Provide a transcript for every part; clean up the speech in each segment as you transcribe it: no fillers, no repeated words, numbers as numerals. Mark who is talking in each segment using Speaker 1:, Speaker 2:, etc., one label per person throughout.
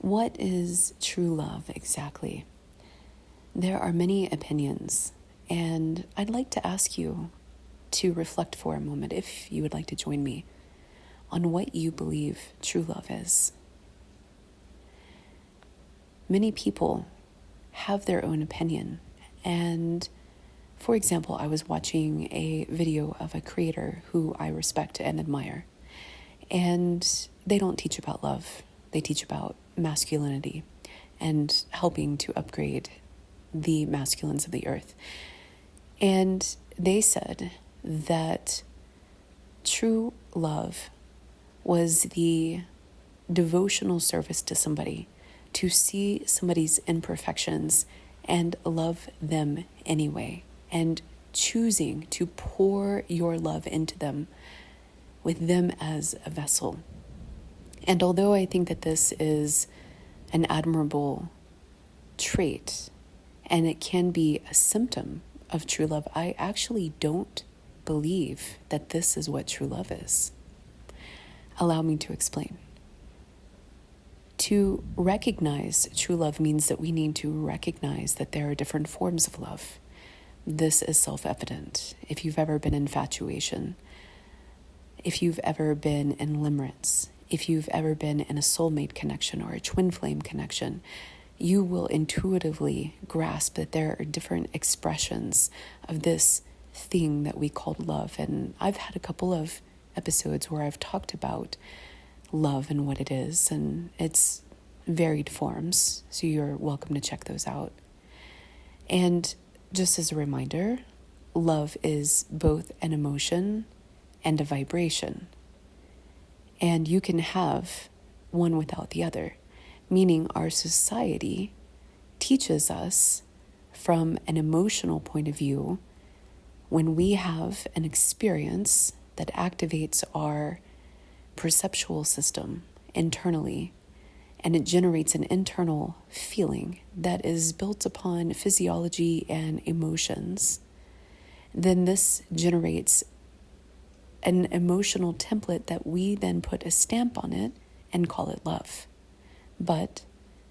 Speaker 1: What is true love exactly? There are many opinions, and I'd like to ask you to reflect for a moment, if you would like to join me, on what you believe true love is. Many people have their own opinion, and for example, I was watching a video of a creator who I respect and admire, and they don't teach about love. They teach about masculinity and helping to upgrade the masculines of the earth. And they said that true love was the devotional service to somebody, to see somebody's imperfections and love them anyway, and choosing to pour your love into them with them as a vessel. And although I think that this is an admirable trait and it can be a symptom of true love, I actually don't believe that this is what true love is. Allow me to explain. To recognize true love means that we need to recognize that there are different forms of love. This is self-evident. If you've ever been in infatuation, if you've ever been in limerence, if you've ever been in a soulmate connection or a twin flame connection, you will intuitively grasp that there are different expressions of this thing that we call love. And I've had a couple of episodes where I've talked about love and what it is, and its varied forms, so you're welcome to check those out. And just as a reminder, love is both an emotion and a vibration. And you can have one without the other, meaning our society teaches us from an emotional point of view when we have an experience that activates our perceptual system internally, and it generates an internal feeling that is built upon physiology and emotions, then this generates an emotional template that we then put a stamp on it and call it love. But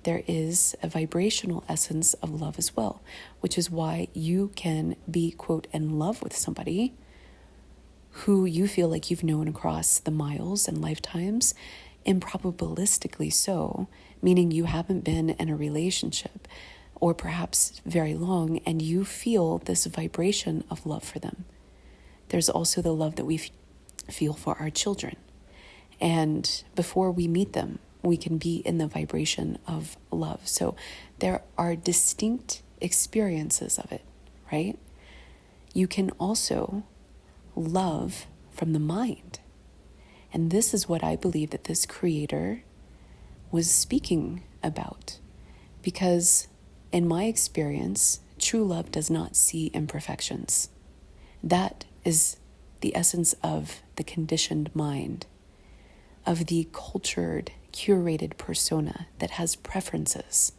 Speaker 1: there is a vibrational essence of love as well, which is why you can be, quote, in love with somebody who you feel like you've known across the miles and lifetimes, improbabilistically so, meaning you haven't been in a relationship or perhaps very long, and you feel this vibration of love for them. There's also the love that we feel for our children. And before we meet them, we can be in the vibration of love. So there are distinct experiences of it, right? You can also love from the mind. And this is what I believe that this creator was speaking about. Because in my experience, true love does not see imperfections. That is the essence of the conditioned mind, of the cultured, curated persona that has preferences.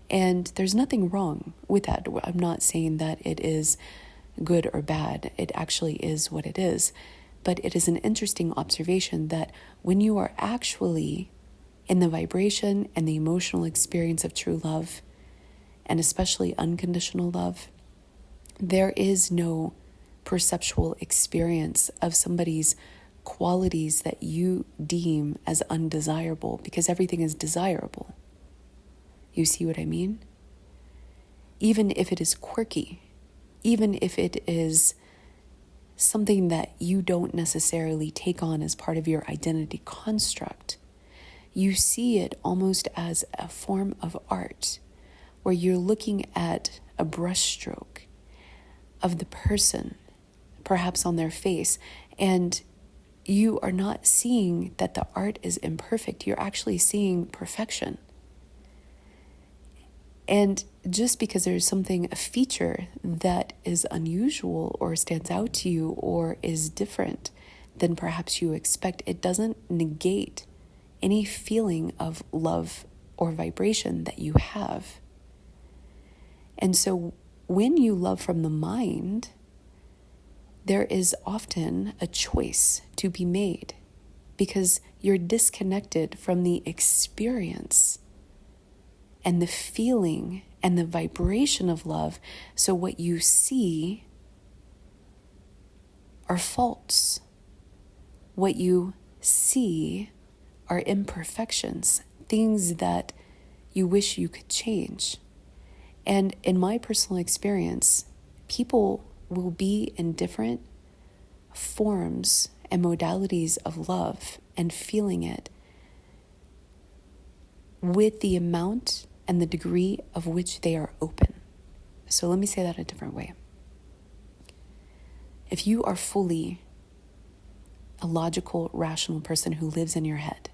Speaker 1: And there's nothing wrong with that. I'm not saying that it is good or bad. It actually is what it is. But it is an interesting observation that when you are actually in the vibration and the emotional experience of true love, and especially unconditional love, there is no perceptual experience of somebody's qualities that you deem as undesirable, because everything is desirable. You see what I mean? Even if it is quirky, even if it is something that you don't necessarily take on as part of your identity construct, you see it almost as a form of art, where you're looking at a brushstroke of the person, perhaps on their face, and you are not seeing that the art is imperfect. You're actually seeing perfection. And just because there's something, a feature that is unusual or stands out to you or is different than perhaps you expect, it doesn't negate any feeling of love or vibration that you have. And so when you love from the mind, there is often a choice to be made because you're disconnected from the experience and the feeling and the vibration of love. So what you see are faults. What you see are imperfections, things that you wish you could change. And in my personal experience, people will be in different forms and modalities of love and feeling it with the amount and the degree of which they are open. So let me say that a different way. If you are fully a logical, rational person who lives in your head,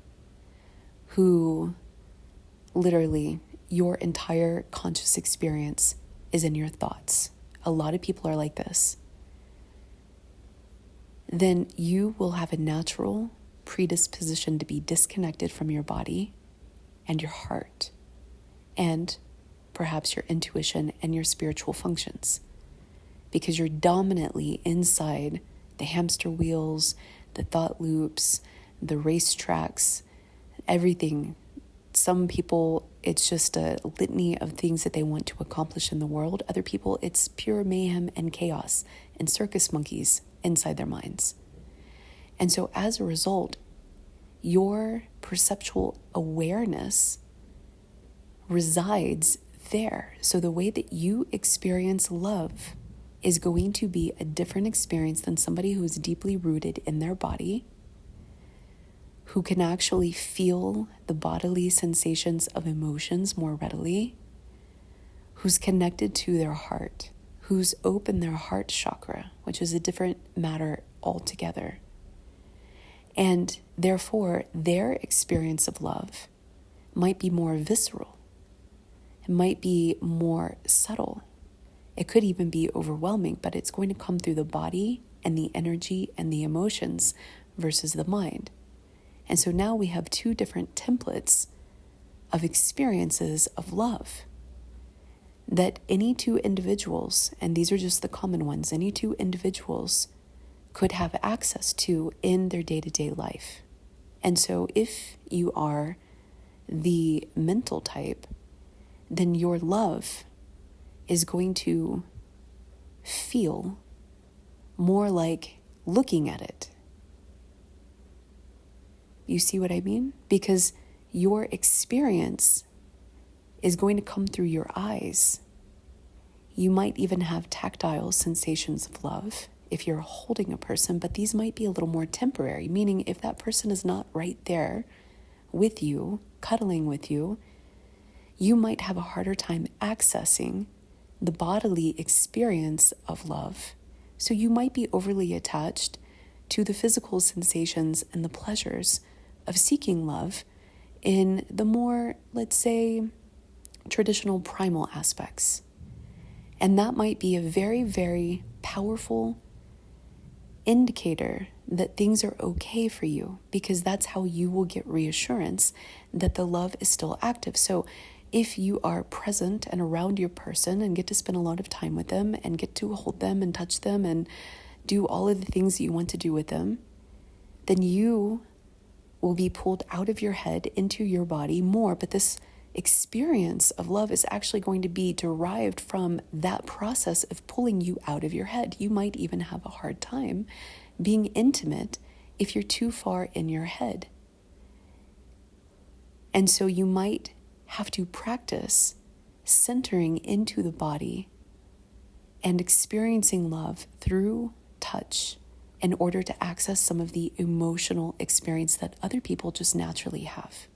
Speaker 1: who literally your entire conscious experience is in your thoughts, a lot of people are like this, then you will have a natural predisposition to be disconnected from your body and your heart, and perhaps your intuition and your spiritual functions, because you're dominantly inside the hamster wheels, the thought loops, the racetracks, everything. Some people, it's just a litany of things that they want to accomplish in the world. Other people, it's pure mayhem and chaos and circus monkeys inside their minds. And so as a result, your perceptual awareness resides there. So the way that you experience love is going to be a different experience than somebody who is deeply rooted in their body, who can actually feel the bodily sensations of emotions more readily, who's connected to their heart, who's opened their heart chakra, which is a different matter altogether. And therefore, their experience of love might be more visceral. It might be more subtle. It could even be overwhelming, but it's going to come through the body and the energy and the emotions versus the mind. And so now we have two different templates of experiences of love that any two individuals, and these are just the common ones, any two individuals could have access to in their day-to-day life. And so if you are the mental type, then your love is going to feel more like looking at it. You see what I mean? Because your experience is going to come through your eyes. You might even have tactile sensations of love if you're holding a person, but these might be a little more temporary, meaning if that person is not right there with you, cuddling with you, you might have a harder time accessing the bodily experience of love. So you might be overly attached to the physical sensations and the pleasures of seeking love in the more, let's say, traditional primal aspects. And that might be a very, very powerful indicator that things are okay for you, because that's how you will get reassurance that the love is still active. So if you are present and around your person and get to spend a lot of time with them and get to hold them and touch them and do all of the things that you want to do with them, then you will be pulled out of your head into your body more. But this experience of love is actually going to be derived from that process of pulling you out of your head. You might even have a hard time being intimate if you're too far in your head. And so you might have to practice centering into the body and experiencing love through touch in order to access some of the emotional experience that other people just naturally have.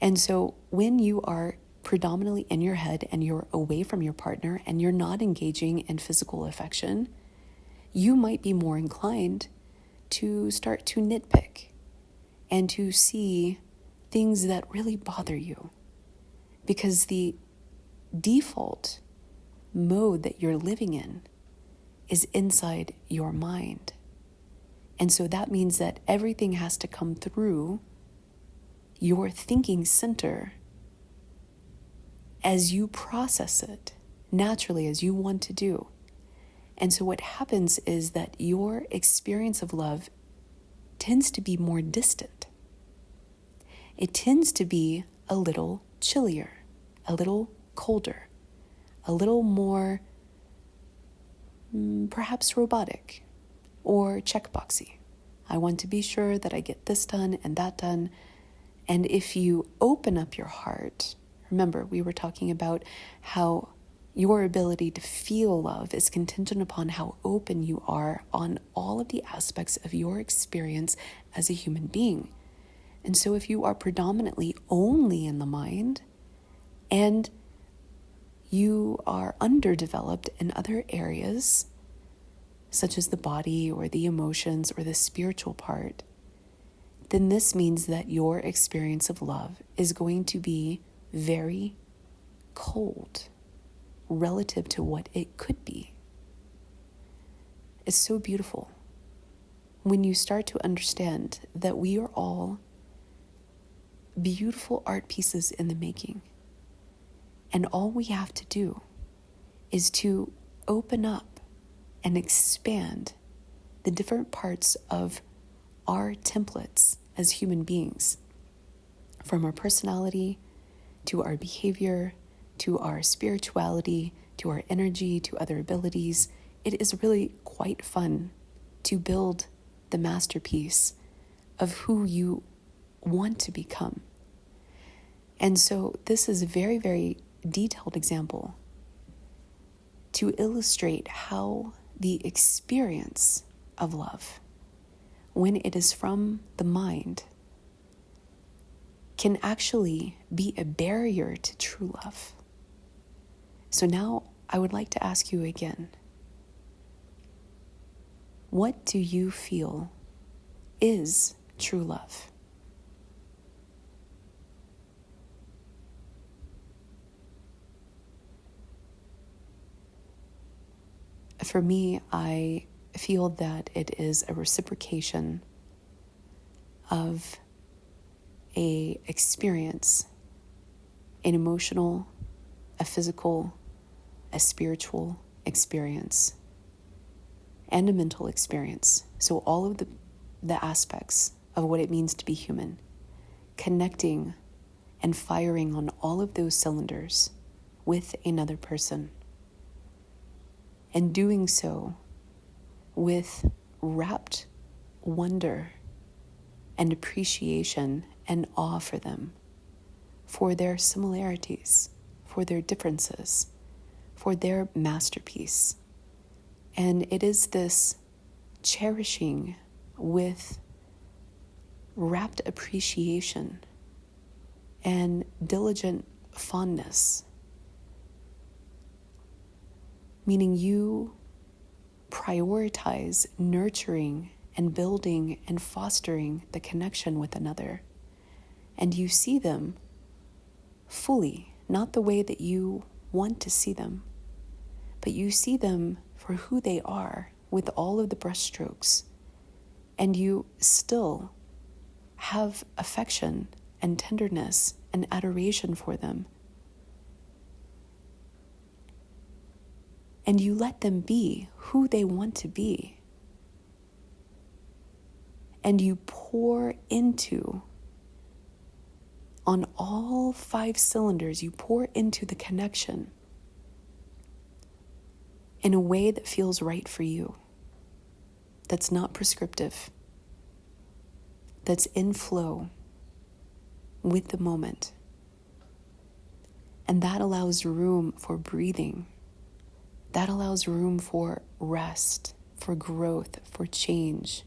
Speaker 1: And so when you are predominantly in your head and you're away from your partner and you're not engaging in physical affection, you might be more inclined to start to nitpick and to see things that really bother you, because the default mode that you're living in is inside your mind. And so that means that everything has to come through your thinking center as you process it naturally, as you want to do. And so what happens is that your experience of love tends to be more distant. It tends to be a little chillier, a little colder, a little more perhaps robotic or checkboxy. I want to be sure that I get this done and that done. And if you open up your heart, remember, we were talking about how your ability to feel love is contingent upon how open you are on all of the aspects of your experience as a human being. And so if you are predominantly only in the mind and you are underdeveloped in other areas, such as the body or the emotions or the spiritual part, then this means that your experience of love is going to be very cold relative to what it could be. It's so beautiful when you start to understand that we are all beautiful art pieces in the making. And all we have to do is to open up and expand the different parts of our templates as human beings, from our personality to our behavior, to our spirituality, to our energy, to other abilities. It is really quite fun to build the masterpiece of who you want to become. And so this is a very, very detailed example to illustrate how the experience of love, when it is from the mind, can actually be a barrier to true love. So now I would like to ask you again, what do you feel is true love? For me, I feel that it is a reciprocation of an experience, an emotional, a physical, a spiritual experience, and a mental experience. So all of the aspects of what it means to be human, connecting and firing on all of those cylinders with another person, and doing so with rapt wonder and appreciation and awe for them, for their similarities, for their differences, for their masterpiece. And it is this cherishing with rapt appreciation and diligent fondness, meaning you prioritize nurturing and building and fostering the connection with another. And you see them fully, not the way that you want to see them, but you see them for who they are with all of the brushstrokes. And you still have affection and tenderness and adoration for them. And you let them be who they want to be. And you pour into, on all 5 cylinders, you pour into the connection in a way that feels right for you, that's not prescriptive, that's in flow with the moment. And that allows room for breathing. That allows room for rest, for growth, for change.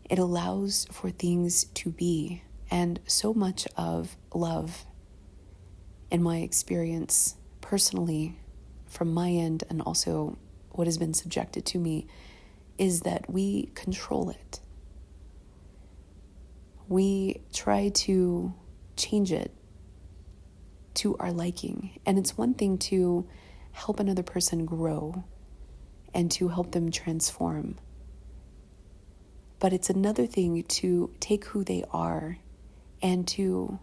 Speaker 1: It allows for things to be. And so much of love, in my experience personally, from my end, and also what has been subjected to me, is that we control it. We try to change it to our liking. And it's one thing to help another person grow and to help them transform. But it's another thing to take who they are and to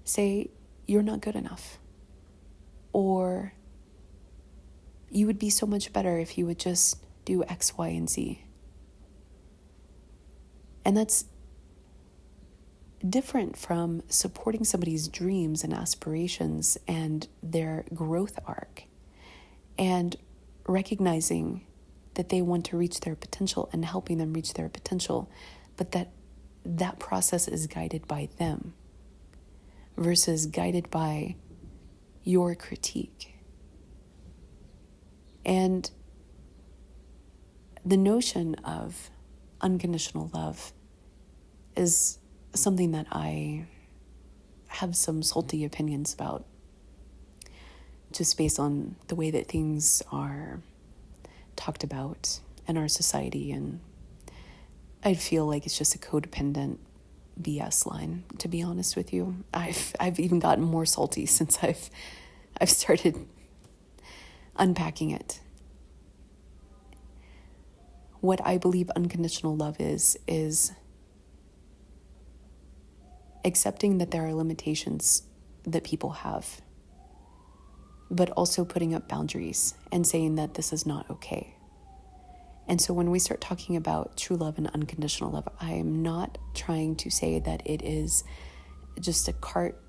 Speaker 1: say, you're not good enough. Or you would be so much better if you would just do X, Y, and Z. And that's different from supporting somebody's dreams and aspirations and their growth arc, and recognizing that they want to reach their potential and helping them reach their potential, but that process is guided by them versus guided by your critique. And the notion of unconditional love is something that I have some salty opinions about, just based on the way that things are talked about in our society. And I feel like it's just a codependent BS line, to be honest with you. I've even gotten more salty since I've started unpacking it. What I believe unconditional love is accepting that there are limitations that people have, but also putting up boundaries and saying that this is not okay. And so when we start talking about true love and unconditional love, I am not trying to say that it is just a carte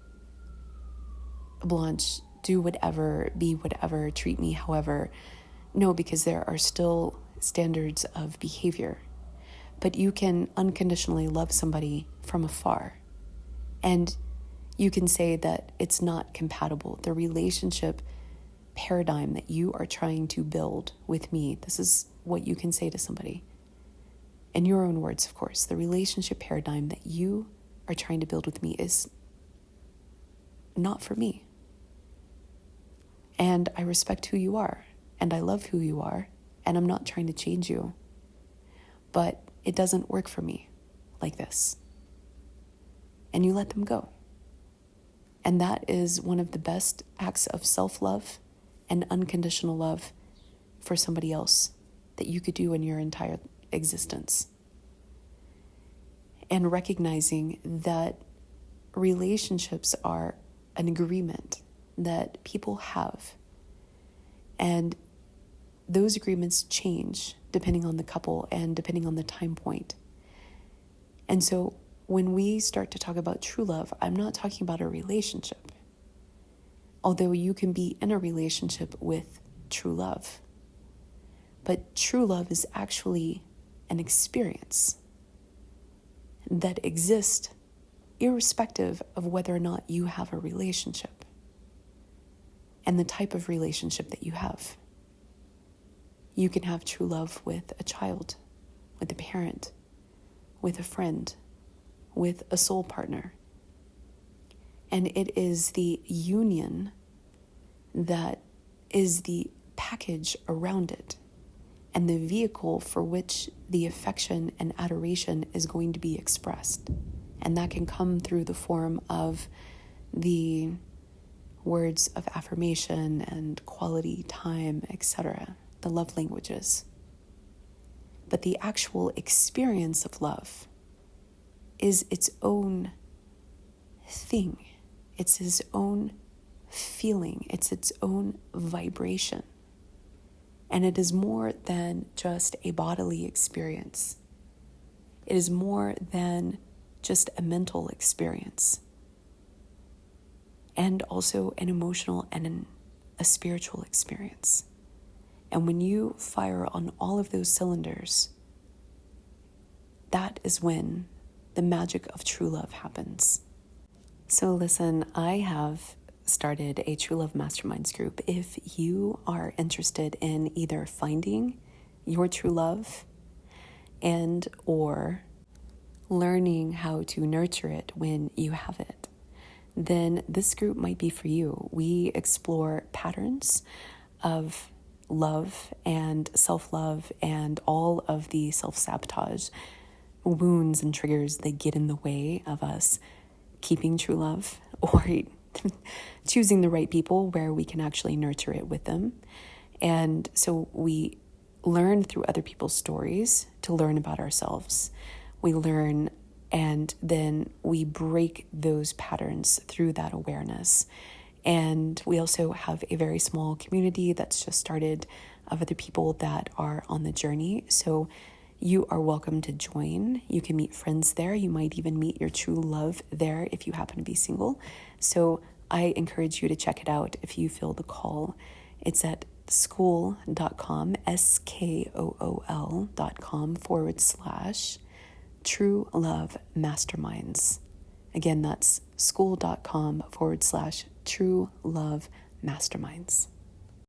Speaker 1: blanche, do whatever, be whatever, treat me however. No, because there are still standards of behavior. But you can unconditionally love somebody from afar. And you can say that it's not compatible. The relationship paradigm that you are trying to build with me, this is what you can say to somebody. In your own words, of course, the relationship paradigm that you are trying to build with me is not for me. And I respect who you are, and I love who you are, and I'm not trying to change you. But it doesn't work for me like this. And you let them go. And that is one of the best acts of self-love and unconditional love for somebody else that you could do in your entire existence. And recognizing that relationships are an agreement that people have. And those agreements change depending on the couple and depending on the time point. And so when we start to talk about true love, I'm not talking about a relationship. Although you can be in a relationship with true love. But true love is actually an experience that exists irrespective of whether or not you have a relationship and the type of relationship that you have. You can have true love with a child, with a parent, with a friend, with a soul partner. And it is the union that is the package around it and the vehicle for which the affection and adoration is going to be expressed. And that can come through the form of the words of affirmation and quality time, etc., the love languages. But the actual experience of love is its own thing. It's its own feeling. It's its own vibration. And it is more than just a bodily experience. It is more than just a mental experience. And also an emotional and a spiritual experience. And when you fire on all of those cylinders, that is when the magic of true love happens. So listen, I have started a True Love Masterminds group. If you are interested in either finding your true love and or learning how to nurture it when you have it, then this group might be for you. We explore patterns of love and self-love and all of the self-sabotage, wounds and triggers that get in the way of us keeping true love or choosing the right people where we can actually nurture it with them. And so we learn through other people's stories to learn about ourselves. We learn and then we break those patterns through that awareness. And we also have a very small community that's just started of other people that are on the journey. So You are welcome to join. You can meet friends there. You might even meet your true love there if you happen to be single. So I encourage you to check it out if you feel the call. It's at skool.com, skool.com/True Love Masterminds. Again, that's skool.com/True Love Masterminds.